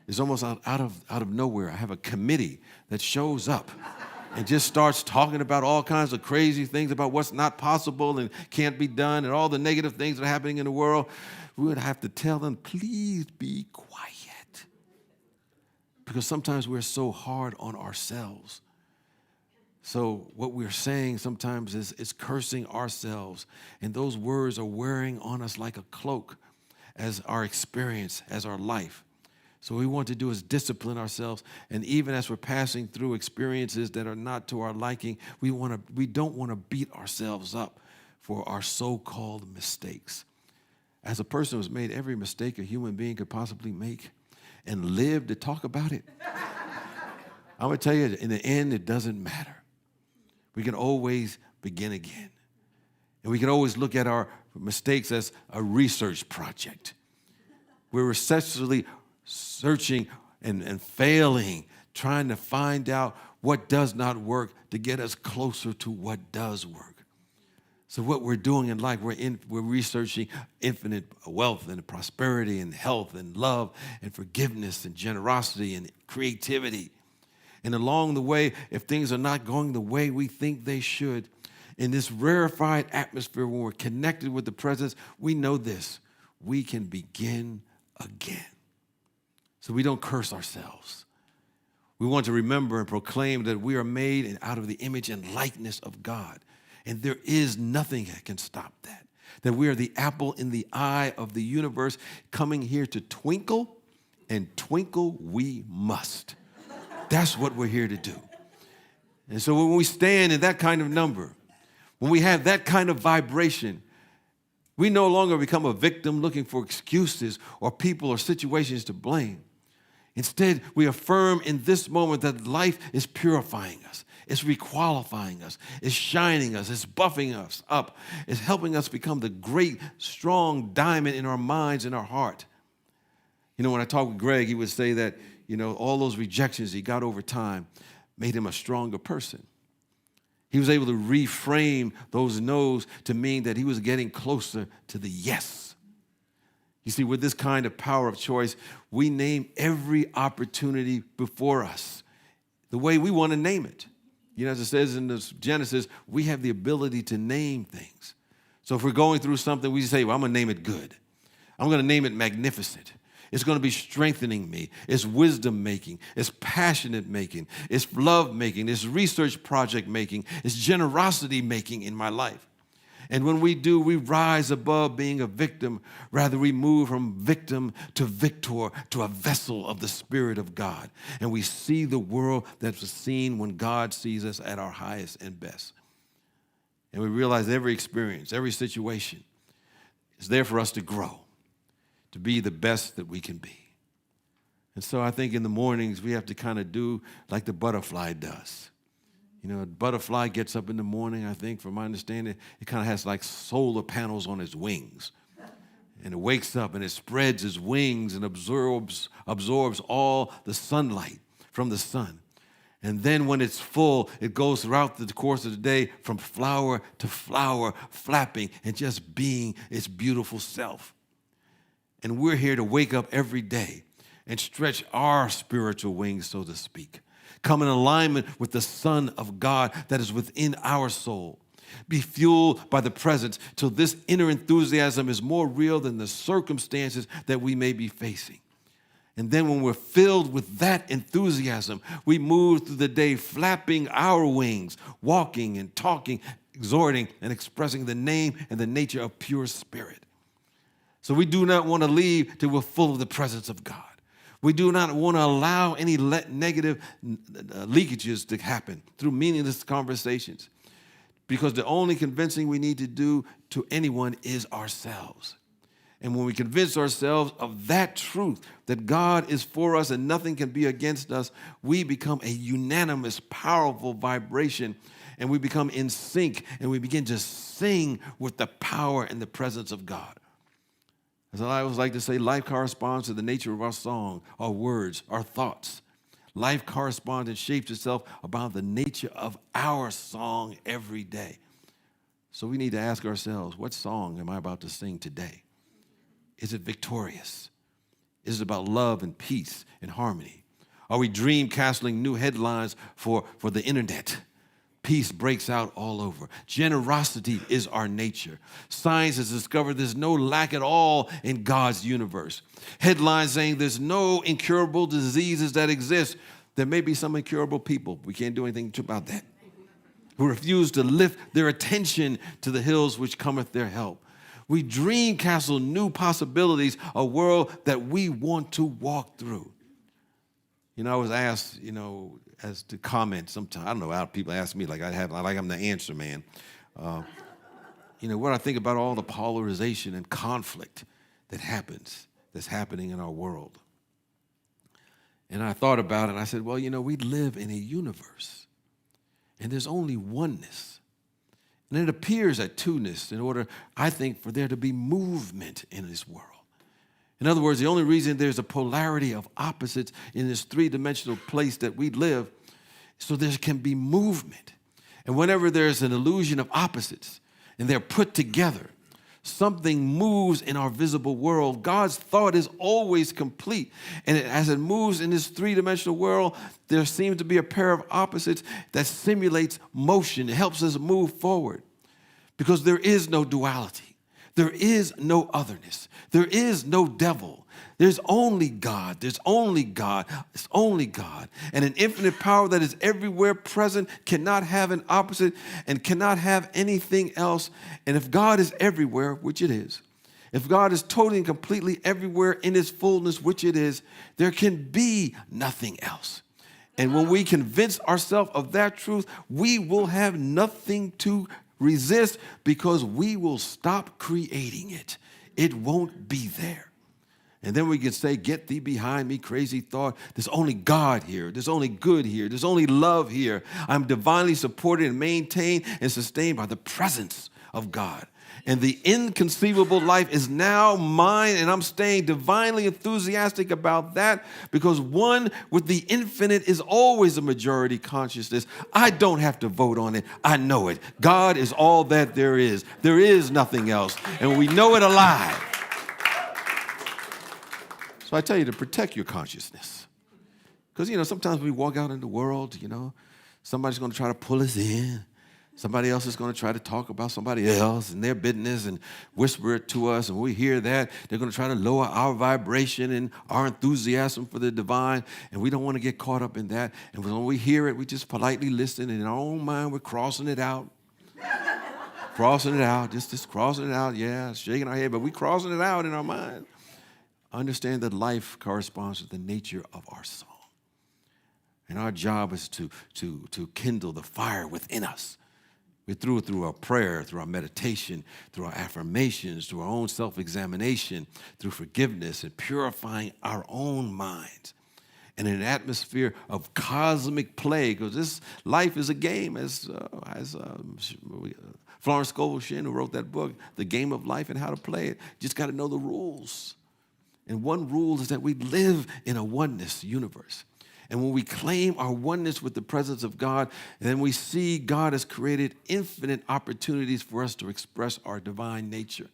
It's almost out of nowhere. I have a committee that shows up and just starts talking about all kinds of crazy things about what's not possible and can't be done and all the negative things that are happening in the world. We would have to tell them, please be quiet. Because sometimes we're so hard on ourselves. So what we're saying sometimes is cursing ourselves. And those words are wearing on us like a cloak as our experience, as our life. So what we want to do is discipline ourselves. And even as we're passing through experiences that are not to our liking, we don't want to beat ourselves up for our so-called mistakes. As a person who's made every mistake a human being could possibly make and lived to talk about it, I'm going to tell you, in the end, it doesn't matter. We can always begin again. And we can always look at our mistakes as a research project. We're essentially searching and failing, trying to find out what does not work to get us closer to what does work. So what we're doing in life, we're researching infinite wealth and prosperity and health and love and forgiveness and generosity and creativity. And along the way, if things are not going the way we think they should, in this rarefied atmosphere when we're connected with the presence, we know this: we can begin again. So we don't curse ourselves. We want to remember and proclaim that we are made out of the image and likeness of God. And there is nothing that can stop that. That we are the apple in the eye of the universe, coming here to twinkle, and twinkle we must. That's what we're here to do. And so when we stand in that kind of number, when we have that kind of vibration, we no longer become a victim looking for excuses or people or situations to blame. Instead, we affirm in this moment that life is purifying us. It's requalifying us. It's shining us. It's buffing us up. It's helping us become the great, strong diamond in our minds and our heart. You know, when I talk with Greg, he would say that, you know, all those rejections he got over time made him a stronger person. He was able to reframe those no's to mean that he was getting closer to the yes. You see, with this kind of power of choice, we name every opportunity before us the way we want to name it. You know, as it says in this Genesis, we have the ability to name things. So if we're going through something, we say, well, I'm going to name it good. I'm going to name it magnificent. It's going to be strengthening me. It's wisdom making. It's passionate making. It's love making. It's research project making. It's generosity making in my life. And when we do, we rise above being a victim. Rather, we move from victim to victor, to a vessel of the Spirit of God. And we see the world that was seen when God sees us at our highest and best. And we realize every experience, every situation is there for us to grow, to be the best that we can be. And so I think in the mornings we have to kind of do like the butterfly does. You know, a butterfly gets up in the morning, I think, from my understanding, it kind of has like solar panels on its wings. And it wakes up and it spreads its wings and absorbs all the sunlight from the sun. And then when it's full, it goes throughout the course of the day from flower to flower, flapping and just being its beautiful self. And we're here to wake up every day and stretch our spiritual wings, so to speak. Come in alignment with the Son of God that is within our soul. Be fueled by the presence till this inner enthusiasm is more real than the circumstances that we may be facing. And then when we're filled with that enthusiasm, we move through the day flapping our wings, walking and talking, exhorting and expressing the name and the nature of pure spirit. So we do not want to leave till we're full of the presence of God. We do not want to allow any negative leakages to happen through meaningless conversations, because the only convincing we need to do to anyone is ourselves. And when we convince ourselves of that truth, that God is for us and nothing can be against us, we become a unanimous, powerful vibration, and we become in sync, and we begin to sing with the power and the presence of God. As I always like to say, life corresponds to the nature of our song, our words, our thoughts. Life corresponds and shapes itself about the nature of our song every day. So we need to ask ourselves, what song am I about to sing today? Is it victorious? Is it about love and peace and harmony? Are we dream castling new headlines for the internet? Peace breaks out all over. Generosity is our nature. Science has discovered there's no lack at all in God's universe. Headlines saying there's no incurable diseases that exist. There may be some incurable people. We can't do anything about that. Who refuse to lift their attention to the hills which cometh their help. We dream castle new possibilities, a world that we want to walk through. You know, I was asked, as to comment sometimes. I don't know how people ask me like I'm the answer man. What I think about all the polarization and conflict that's happening in our world. And I thought about it and I said, well, we live in a universe and there's only oneness. And it appears at two-ness in order, I think, for there to be movement in this world. In other words, the only reason there's a polarity of opposites in this three-dimensional place that we live, so there can be movement. And whenever there's an illusion of opposites, and they're put together. Something moves in our visible world. God's thought is always complete. And as it moves in this three-dimensional world, there seems to be a pair of opposites that simulates motion. It helps us move forward because there is no duality. There is no otherness. There is no devil. There's only God. There's only God. It's only God. And an infinite power that is everywhere present cannot have an opposite and cannot have anything else. And if God is everywhere, which it is, if God is totally and completely everywhere in his fullness, which it is, there can be nothing else. And when we convince ourselves of that truth, we will have nothing to resist because we will stop creating it. It won't be there. And then we can say, get thee behind me, crazy thought. There's only God here. There's only good here. There's only love here. I'm divinely supported and maintained and sustained by the presence of God. And the inconceivable life is now mine, and I'm staying divinely enthusiastic about that because one with the infinite is always a majority consciousness. I don't have to vote on it. I know it. God is all that there is. There is nothing else, and we know it alive. So I tell you to protect your consciousness. Because, sometimes we walk out in the world, somebody's going to try to pull us in. Somebody else is going to try to talk about somebody else and their business and whisper it to us. And when we hear that, they're going to try to lower our vibration and our enthusiasm for the divine. And we don't want to get caught up in that. And when we hear it, we just politely listen. And in our own mind, we're crossing it out. Crossing it out, just crossing it out. Yeah, shaking our head, but we're crossing it out in our mind. Understand that life corresponds to the nature of our song. And our job is to kindle the fire within us. We through our prayer, through our meditation, through our affirmations, through our own self-examination, through forgiveness and purifying our own minds. And in an atmosphere of cosmic play, because this life is a game, as Florence Scovel Shinn, who wrote that book, The Game of Life and How to Play It, just got to know the rules. And one rule is that we live in a oneness universe. And when we claim our oneness with the presence of God, then we see God has created infinite opportunities for us to express our divine nature.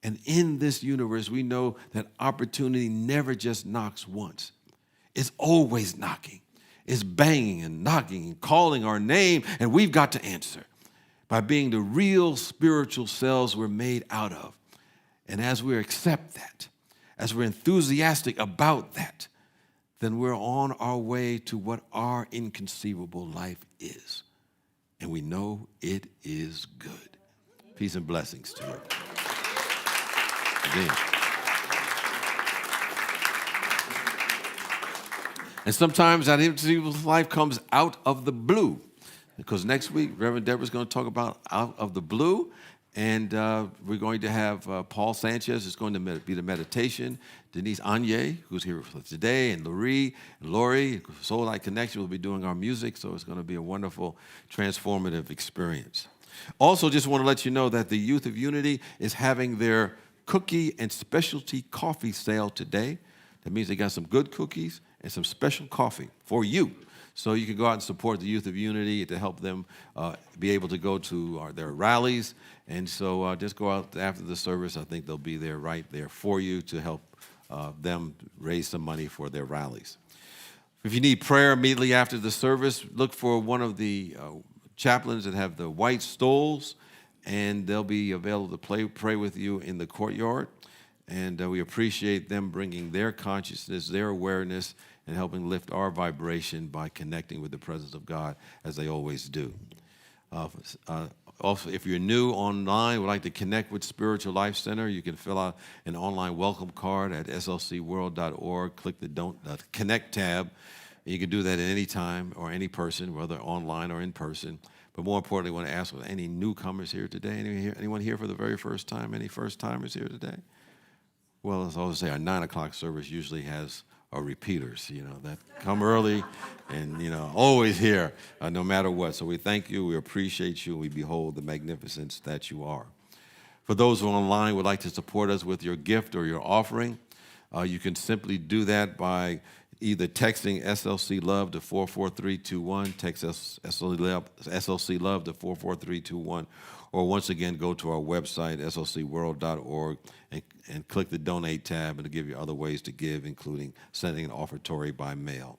And in this universe, we know that opportunity never just knocks once. It's always knocking. It's banging and knocking and calling our name, and we've got to answer by being the real spiritual selves we're made out of. And as we accept that, as we're enthusiastic about that, then we're on our way to what our inconceivable life is. And we know it is good. Peace and blessings to you. Indeed. And sometimes that inconceivable life comes out of the blue. Because next week, Reverend Deborah's going to talk about out of the blue. And we're going to have Paul Sanchez is going to be the meditation. Denise Anye, who's here with us today, and Lori, Soul Light Connection will be doing our music. So it's going to be a wonderful, transformative experience. Also, just want to let you know that the Youth of Unity is having their cookie and specialty coffee sale today. That means they got some good cookies and some special coffee for you. So you can go out and support the Youth of Unity to help them be able to go to their rallies. And so just go out after the service. I think they'll be there right there for you to help them raise some money for their rallies. If you need prayer immediately after the service, look for one of the chaplains that have the white stoles, and they'll be available to pray with you in the courtyard. And we appreciate them bringing their consciousness, their awareness, and helping lift our vibration by connecting with the presence of God, as they always do. Also, if you're new online, would like to connect with Spiritual Life Center, you can fill out an online welcome card at slcworld.org. Click the Connect tab. You can do that at any time or any person, whether online or in person. But more importantly, I want to ask, any newcomers here today? Anyone here for the very first time? Any first-timers here today? Well, as I always say, our 9 o'clock service usually has our repeaters, that come early and, always here, no matter what. So we thank you, we appreciate you, and we behold the magnificence that you are. For those who are online would like to support us with your gift or your offering, you can simply do that by either texting SLC Love to 44321, text SLC Love to 44321, or once again, go to our website, slcworld.org, and click the Donate tab, and it'll give you other ways to give, including sending an offertory by mail.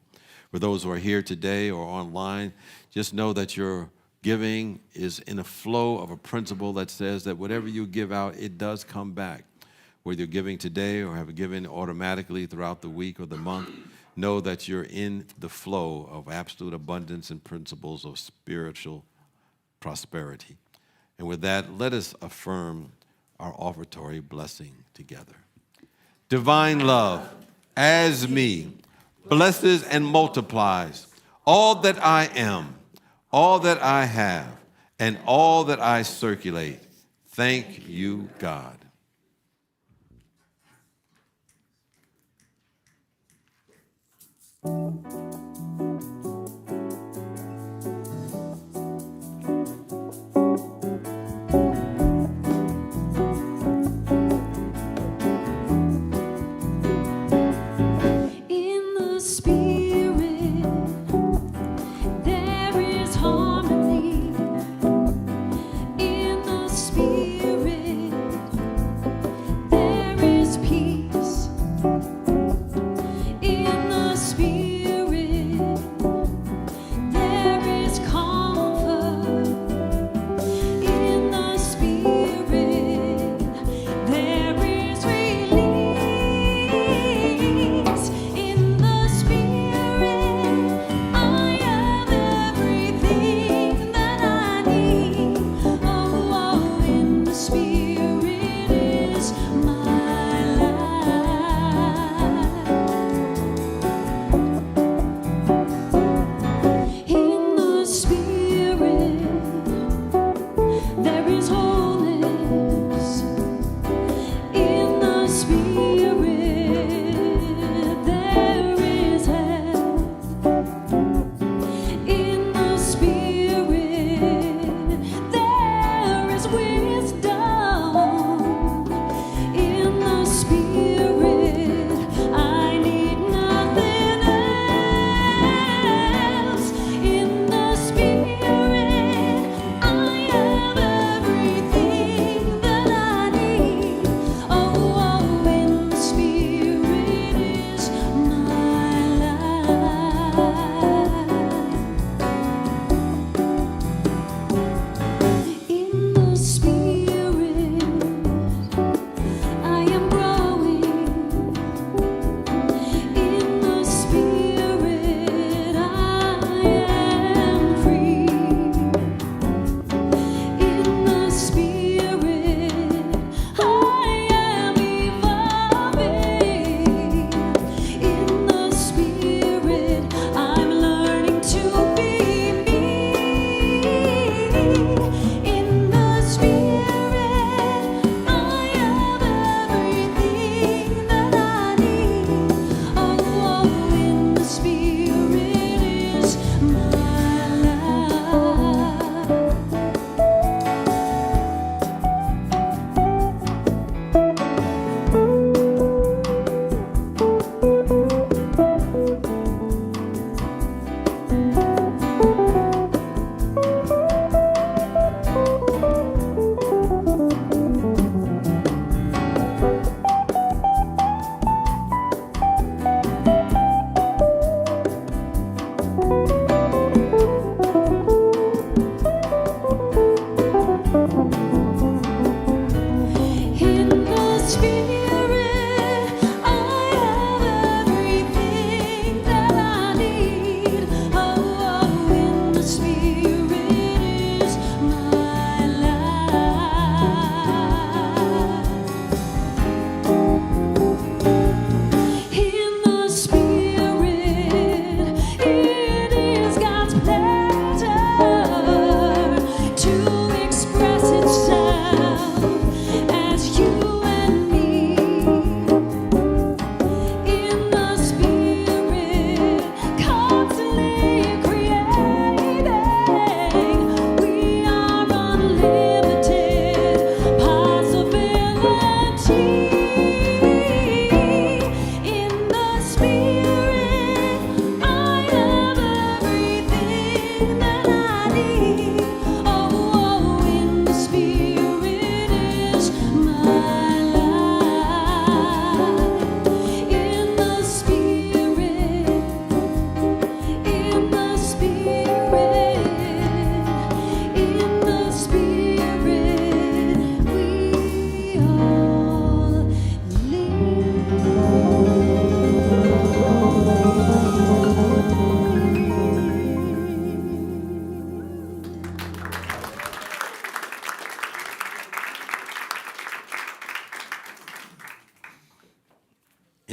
For those who are here today or online, just know that your giving is in a flow of a principle that says that whatever you give out, it does come back. Whether you're giving today or have given automatically throughout the week or the month, know that you're in the flow of absolute abundance and principles of spiritual prosperity. And with that, let us affirm our offertory blessing together. Divine love, as me, blesses and multiplies all that I am, all that I have, and all that I circulate. Thank you, God. In the spirit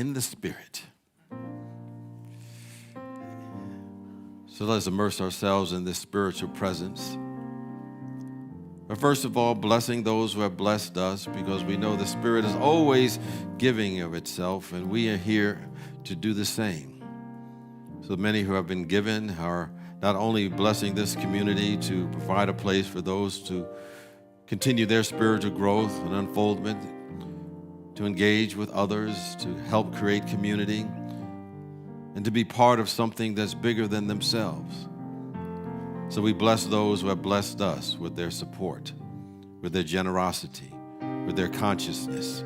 in the Spirit. So let's immerse ourselves in this spiritual presence. But first of all, blessing those who have blessed us, because we know the Spirit is always giving of itself, and we are here to do the same. So many who have been given are not only blessing this community to provide a place for those to continue their spiritual growth and unfoldment, to engage with others, to help create community, and to be part of something that's bigger than themselves. So we bless those who have blessed us with their support, with their generosity, with their consciousness,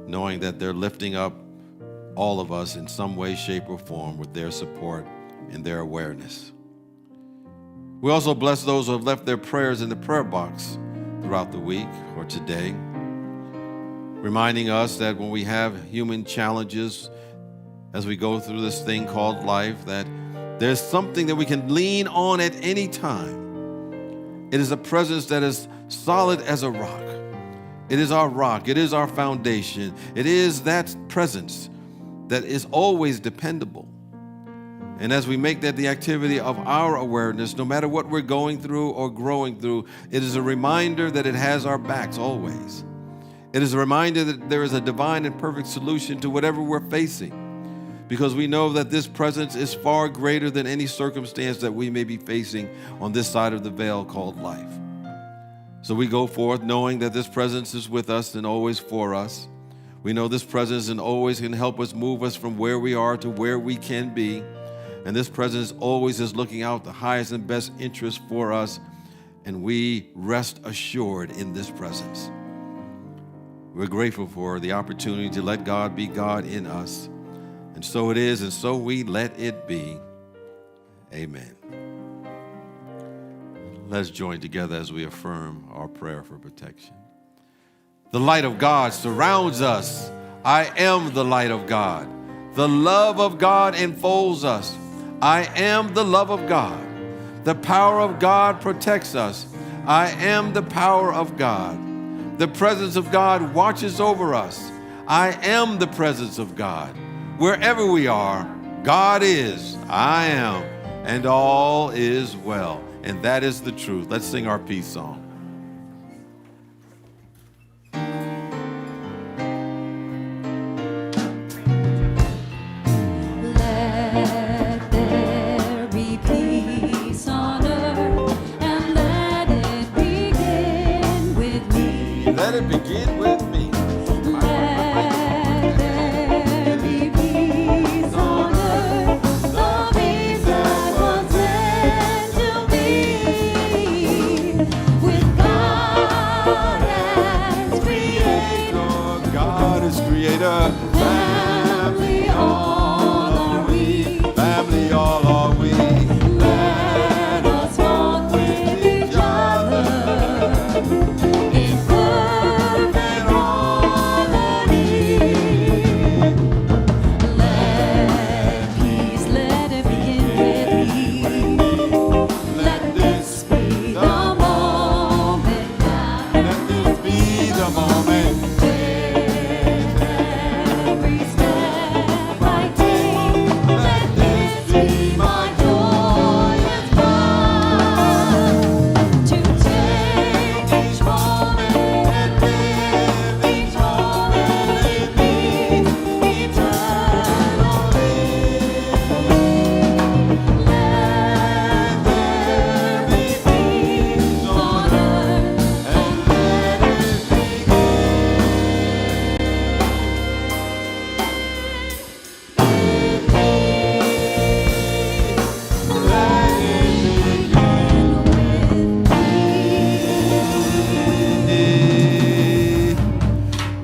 knowing that they're lifting up all of us in some way, shape, or form with their support and their awareness. We also bless those who have left their prayers in the prayer box throughout the week or today, reminding us that when we have human challenges as we go through this thing called life, that there's something that we can lean on at any time. It is a presence that is solid as a rock. It is our rock. It is our foundation. It is that presence that is always dependable. And as we make that the activity of our awareness, no matter what we're going through or growing through, it is a reminder that it has our backs always. It is a reminder that there is a divine and perfect solution to whatever we're facing, because we know that this presence is far greater than any circumstance that we may be facing on this side of the veil called life. So we go forth knowing that this presence is with us and always for us. We know this presence and always can help us move us from where we are to where we can be. And this presence always is looking out the highest and best interest for us, and we rest assured in this presence. We're grateful for the opportunity to let God be God in us. And so it is, and so we let it be. Amen. Let's join together as we affirm our prayer for protection. The light of God surrounds us. I am the light of God. The love of God enfolds us. I am the love of God. The power of God protects us. I am the power of God. The presence of God watches over us. I am the presence of God. Wherever we are, God is, I am, and all is well. And that is the truth. Let's sing our peace song. Let there be peace on earth, and let it begin with me. Let it begin with me. Family all are we. Family all are we. Let us walk with each other in perfect harmony. Let peace, let it begin with me. Let this be the moment now. Let this be the moment.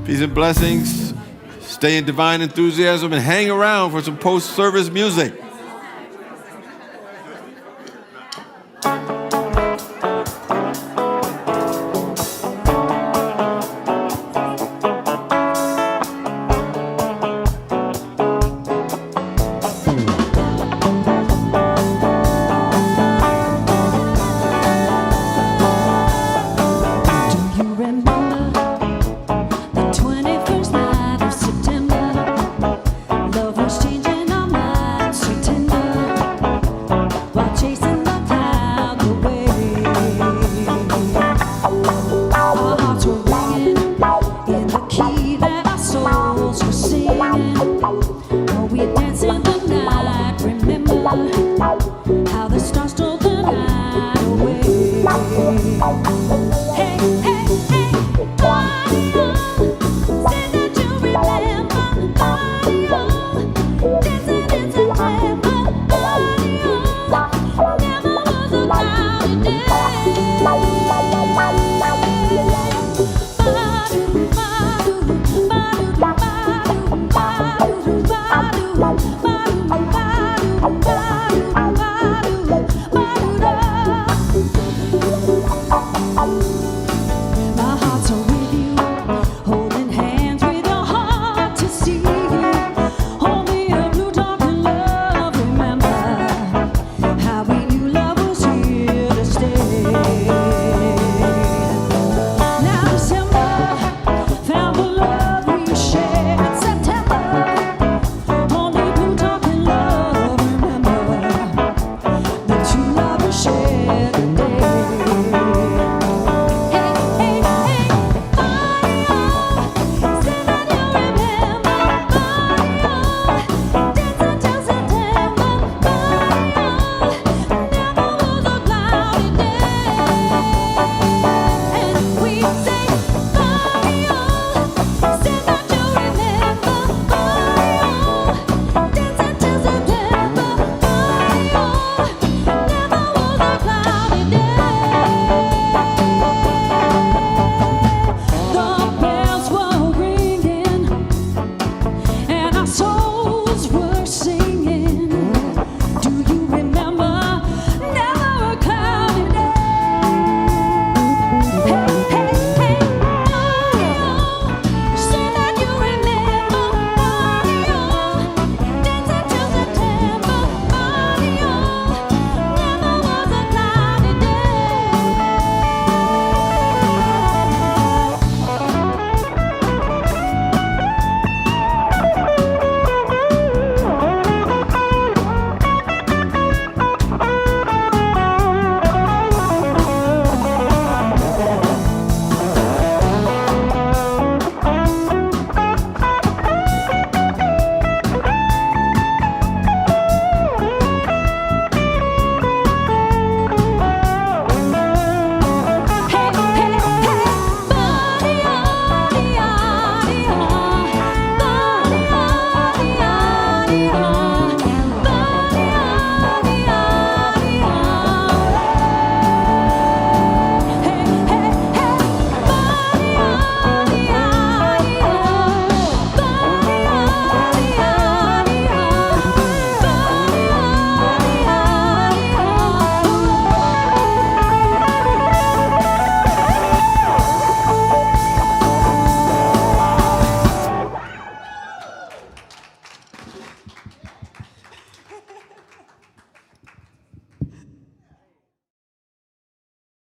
Peace and blessings. Stay in divine enthusiasm and hang around for some post-service music.